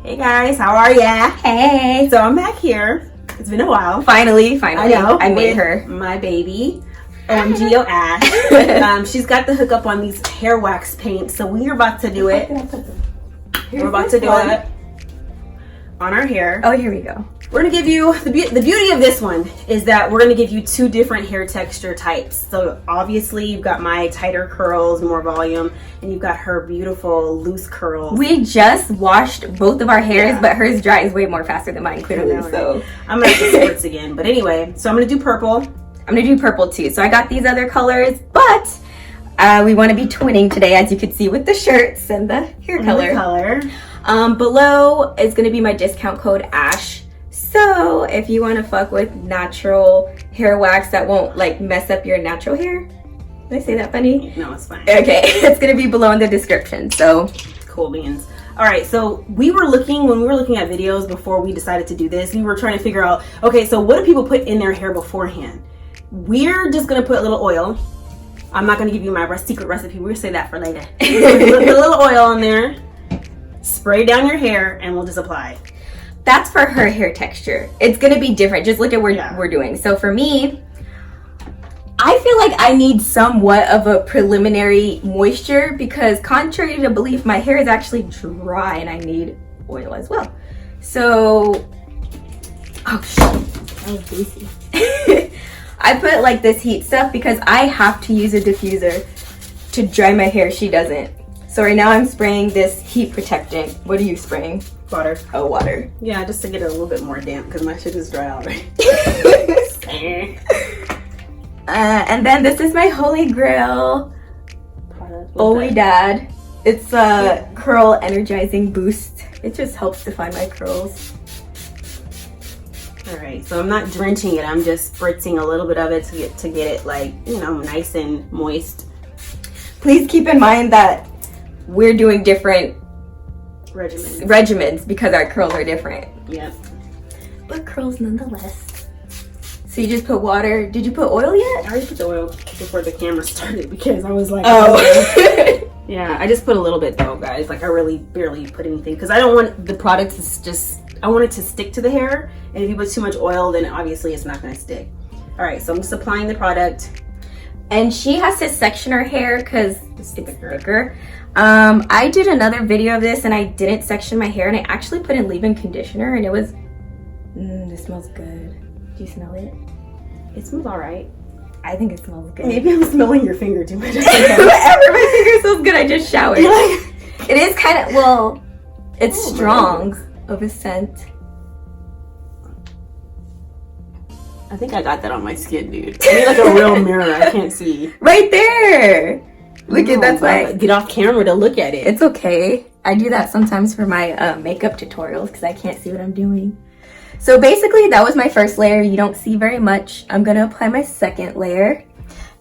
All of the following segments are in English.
Hey guys, how are ya? Hey. So I'm back here. It's been a while. Finally. I know. I made her. My baby. OMG Ash. She's got the hookup on these hair wax paints, so we are about to do it. We're about to do it on our hair. Oh, here we go. We're gonna give you the beauty of this one is that we're gonna give you two different hair texture types. So obviously you've got my tighter curls, more volume, and you've got her beautiful loose curls. We just washed both of our hairs, but hers dries way more faster than mine, clearly. Right? So I'm gonna do splits again. But anyway, so I'm gonna do purple. I'm gonna do purple too. So I got these other colors, but we want to be twinning today, as you can see with the shirts and the hair color. Below is gonna be my discount code ASH. So if you want to fuck with natural hair wax that won't like mess up your natural hair, did I say that funny? No, it's fine. Okay, it's gonna be below in the description. So cool beans. All right, so when we were looking at videos before we decided to do this, we were trying to figure out, okay, so what do people put in their hair beforehand? We're just gonna put a little oil. I'm not gonna give you my secret recipe. We're gonna say that for later. Put a little oil in there, spray down your hair, and we'll just apply. That's for her hair texture. It's gonna be different. Just look at what we're doing. So for me, I feel like I need somewhat of a preliminary moisture because contrary to belief, my hair is actually dry and I need oil as well. So, oh shit, that was juicy. I put like this heat stuff because I have to use a diffuser to dry my hair. She doesn't. So right now I'm spraying this heat protectant. What are you spraying? Water. Oh, water. Yeah, just to get it a little bit more damp because my shit is dry already. And then this is my holy grail Dad. It's a curl energizing boost. It just helps define my curls. All right, so I'm not drenching it. I'm just spritzing a little bit of it to get it like, you know, nice and moist. Please keep in mind that we're doing different regimens because our curls are different. Yep. But curls nonetheless. So you just put water. Did you put oil yet? I already put the oil before the camera started because I was like, oh. Yeah, I just put a little bit though, guys. Like I really barely put anything because I don't want the product to just, I want it to stick to the hair. And if you put too much oil, then obviously it's not going to stick. All right, so I'm just applying the product. And she has to section her hair because it's thicker. I did another video of this and I didn't section my hair and I actually put in leave-in conditioner and it was, this smells good. Do you smell it? It smells all right. I think it smells good. Maybe I'm smelling your finger too much. Whatever, my finger smells good. I just showered. It is kind of, well, it's strong of a scent. I think I got that on my skin, dude. I need like a real mirror. I can't see. Right there. Look at that's why. Get off camera to look at it. It's okay. I do that sometimes for my makeup tutorials because I can't see what I'm doing. So basically that was my first layer. You don't see very much. I'm gonna apply my second layer.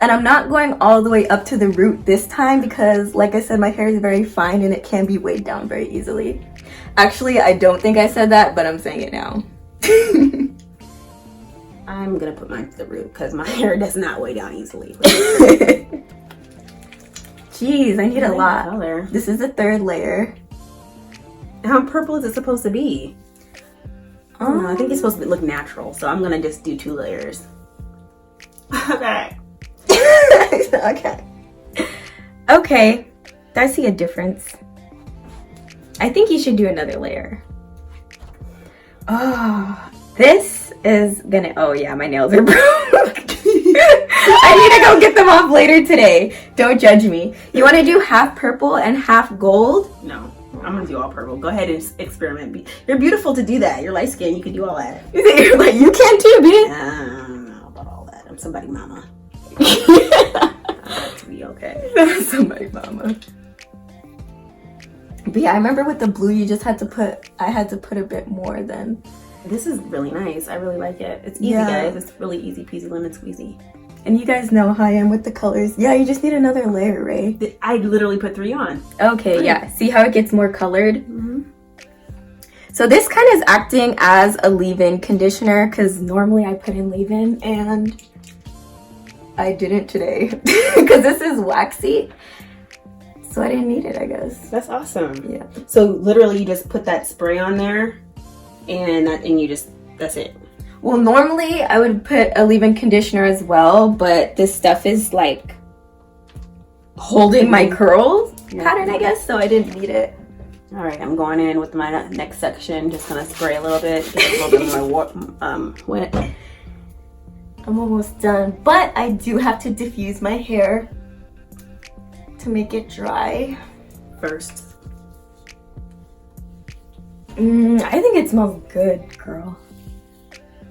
And I'm not going all the way up to the root this time because like I said, my hair is very fine and it can be weighed down very easily. Actually, I don't think I said that, but I'm saying it now. I'm gonna put mine to the root because my hair does not weigh down easily. Jeez, I need a lot. Color. This is the third layer. How purple is it supposed to be? I think it's supposed to look natural, so I'm gonna just do 2 layers. Okay. Okay. I see a difference. I think you should do another layer. Oh, this is gonna, oh yeah, my nails are broke. I need to go get them off later today. Don't judge me. You want to do half purple and half gold? No, I'm gonna do all purple. Go ahead and experiment. You're beautiful to do that. You're light skinned. You can do all that. You're like, you can too, bitch. I don't know about all that. I'm somebody mama. To be okay. Somebody mama. But yeah, I remember with the blue, you just had to put, I had to put a bit more than. This is really nice. I really like it. It's easy, guys. It's really easy peasy lemon squeezy. And you guys know how I am with the colors. Yeah, you just need another layer, Ray. I literally put 3 on. Okay, yeah. See how it gets more colored? Mm-hmm. So this kind of is acting as a leave-in conditioner because normally I put in leave-in and I didn't today because this is waxy. So I didn't need it, I guess. That's awesome. Yeah. So literally you just put that spray on there and you just, that's it. Well, normally I would put a leave-in conditioner as well, but this stuff is like holding my curl pattern, I guess, so I didn't need it. All right, I'm going in with my next section. Just gonna spray a little bit, get it a little bit more wet. I'm almost done, but I do have to diffuse my hair to make it dry. First. I think it smells good, girl.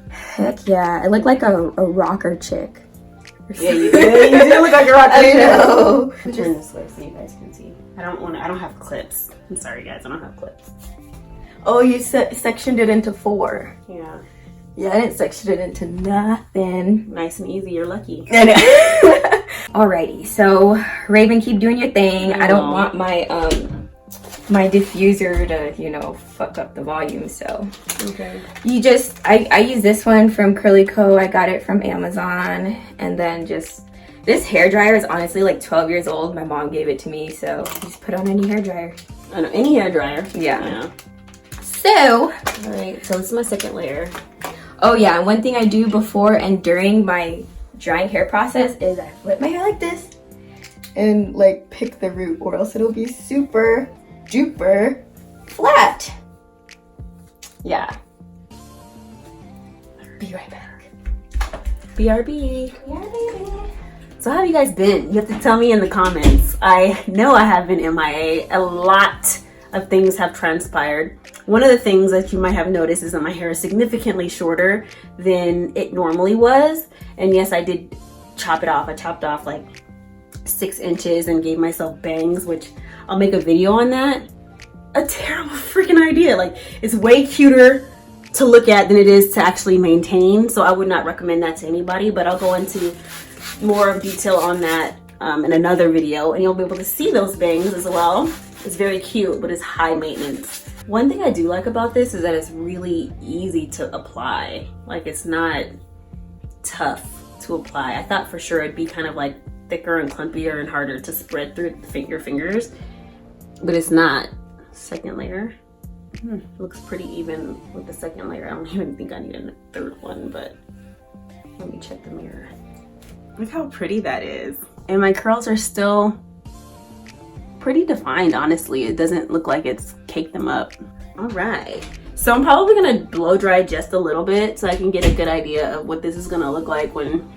Heck yeah, I look like a rocker chick. Yeah, you do. You do look like a rocker chick. I know. Turn this way so you guys can see. I don't have clips. I'm sorry guys, I don't have clips. Oh, you sectioned it into 4. Yeah. Yeah, I didn't section it into nothing. Nice and easy, you're lucky. Alrighty, so Raven, keep doing your thing. I don't want my my diffuser to, you know, fuck up the volume, so. Okay. You just, I use this one from Curly Co. I got it from Amazon, and then just, this hair dryer is honestly like 12 years old. My mom gave it to me, so just put on any hair dryer. I know, any hair dryer. Yeah. So. Alright, so this is my second layer. Oh yeah, and one thing I do before and during my drying hair process is I flip my hair like this and like pick the root, or else it'll be super duper flat. Yeah. Be right back. BRB. Yeah, baby. So how have you guys been? You have to tell me in the comments. I know I have been MIA. A lot of things have transpired. One of the things that you might have noticed is that my hair is significantly shorter than it normally was. And yes, I did chop it off. I chopped off like 6 inches and gave myself bangs, which I'll make a video on that. A terrible freaking idea. Like, it's way cuter to look at than it is to actually maintain. So I would not recommend that to anybody, but I'll go into more detail on that in another video, and you'll be able to see those bangs as well. It's very cute, but it's high maintenance. One thing I do like about this is that it's really easy to apply. Like, it's not tough to apply. I thought for sure it'd be kind of like thicker and clumpier and harder to spread through your fingers, but it's not. Second layer. Looks pretty even with the second layer. I don't even think I need a third one, but let me check the mirror. Look how pretty that is. And my curls are still pretty defined, honestly. It doesn't look like it's caked them up. All right. So I'm probably gonna blow dry just a little bit so I can get a good idea of what this is gonna look like when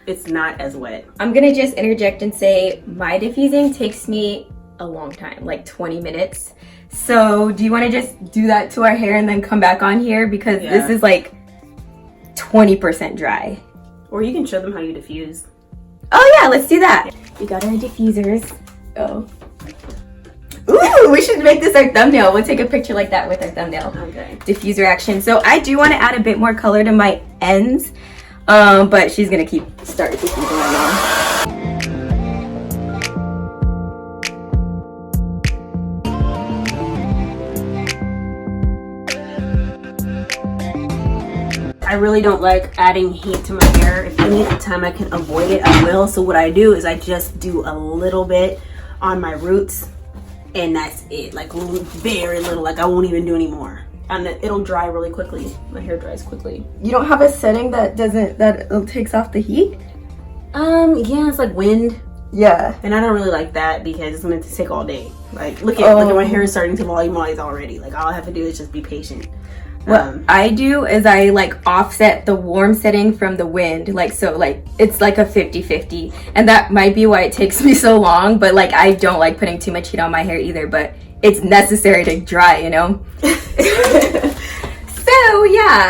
it's not as wet. I'm gonna just interject and say my diffusing takes me a long time, like 20 minutes. So do you want to just do that to our hair and then come back on here, because this is like 20% dry. Or you can show them how you diffuse. Oh yeah, let's do that. We got our diffusers. Oh. Ooh, we should make this our thumbnail. We'll take a picture like that with our thumbnail. Okay. Diffuser action. So I do want to add a bit more color to my ends, but she's gonna start diffusing right now. I really don't like adding heat to my hair. If any time I can avoid it, I will. So what I do is I just do a little bit on my roots, and that's it. Like very little. Like I won't even do any more. And it'll dry really quickly. My hair dries quickly. You don't have a setting that takes off the heat? Yeah, it's like wind. Yeah. And I don't really like that because it's gonna take all day. Like look at my hair is starting to volumize already. Like all I have to do is just be patient. What I do is I like offset the warm setting from the wind, like so like it's like a 50-50, and that might be why it takes me so long. But like I don't like putting too much heat on my hair either, but it's necessary to dry, you know. So yeah.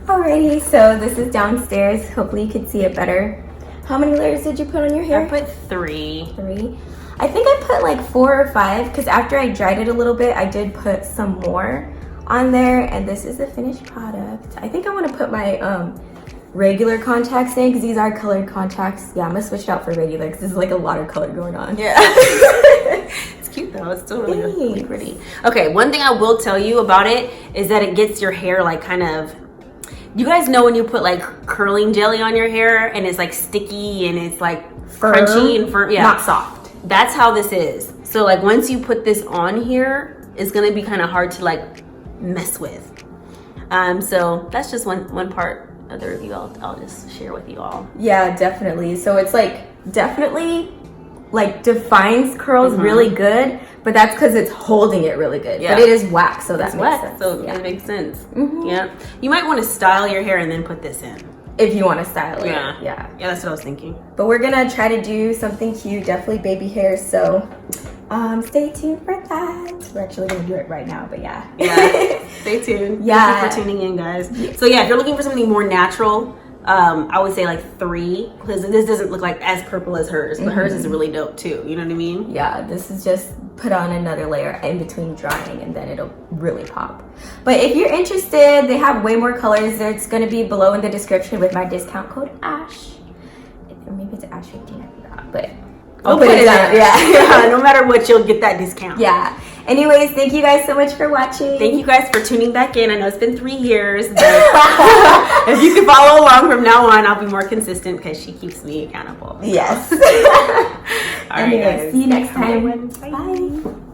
Alrighty, so this is downstairs. Hopefully you can see it better. How many layers did you put on your hair? I put 3. 3. I think I put like 4 or 5 because after I dried it a little bit, I did put some more on there, and this is the finished product. I think I want to put my regular contacts in because these are colored contacts. Yeah, I'm gonna switch it out for regular because there's like a lot of color going on. Yeah. It's cute though. It's still really pretty. Okay, one thing I will tell you about it is that it gets your hair like kind of. You guys know when you put like curling jelly on your hair and it's like sticky and it's like crunchy and firm. Yeah, not soft. That's how this is. So like once you put this on here, it's gonna be kind of hard to like mess with. So that's just one part of the review I'll just share with you all. Yeah, definitely. So it's like definitely like defines curls really good, but that's because it's holding it really good. Yeah. But it is wax, so that makes sense. So it makes sense. Yeah. You might want to style your hair and then put this in. If you want to style it. Yeah. Yeah. Yeah, that's what I was thinking. But we're gonna try to do something cute, definitely baby hair, so stay tuned for that. We're actually gonna do it right now, but yeah. Yeah. Stay tuned. Yeah. Thank you for tuning in, guys. So yeah, if you're looking for something more natural, I would say like 3, because this doesn't look like as purple as hers, but hers is really dope too. You know what I mean? Yeah, this is just put on another layer in between drying and then it'll really pop. But if you're interested, they have way more colors. It's gonna be below in the description with my discount code ASH. Or maybe it's ASH 15, I forgot, but I'll put it down. Yeah. No matter what, you'll get that discount. Yeah. Anyways, thank you guys so much for watching. Thank you guys for tuning back in. I know it's been 3 years, but if you can follow along from now on, I'll be more consistent because she keeps me accountable. Yes. All right, guys. See you next time. Bye.